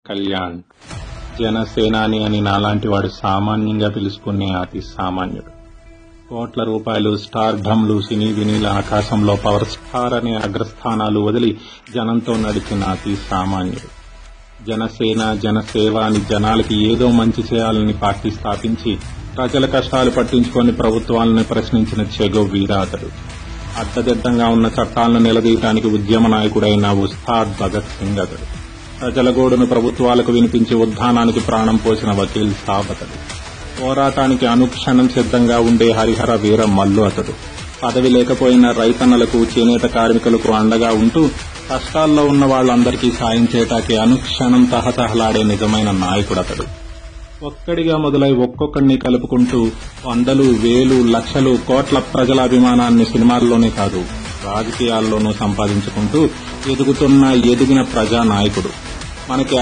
కళ్యాణ్ జనసేనాని అని నాలాంటి వాడు సామాన్యంగా పిలుచుకునే అతి సామాన్యుడు. కోట్ల రూపాయలు, స్టార్ ఢమ్లు, సినీ వినీల ఆకాశంలో పవర్ స్టార్ అనే అగ్రస్థానాలు వదిలి జనంతో నడిచిన అతి సామాన్యుడు. జనసేన, జనసేవ అని జనాలకి ఏదో మంచి చేయాలని పార్టీ స్థాపించి ప్రజల కష్టాలు పట్టించుకొని ప్రభుత్వాలను ప్రశ్నించిన చెగో వీర అతడు. అడ్డదిడ్డంగా ఉన్న చట్టాలను నిలదీయడానికి ఉద్యమ నాయకుడైన ఉస్తాద్ భగత్ సింగ్ అతడు. ప్రజల గోడును ప్రభుత్వాలకు వినిపించి ఉద్ధానానికి ప్రాణం పోసిన వకీల్ సాబ్ అతడు. పోరాటానికి అనుక్షణం సిద్ధంగా ఉండే హరిహర వీర మల్లు అతడు. పదవి లేకపోయినా రైతన్నలకు, చేనేత కార్మికులకు అండగా ఉంటూ కష్టాల్లో ఉన్న వాళ్లందరికీ సాయం చేయటానికి అనుక్షణం తహతహలాడే నిజమైన నాయకుడు అతడు. ఒక్కడిగా మొదలై ఒక్కొక్కడిని కలుపుకుంటూ వందలు, వేలు, లక్షలు, కోట్ల ప్రజల అభిమానాన్ని సినిమాల్లోనే కాదు రాజకీయాల్లోనూ సంపాదించుకుంటూ ఎదిగిన ప్రజానాయకుడు. మనకి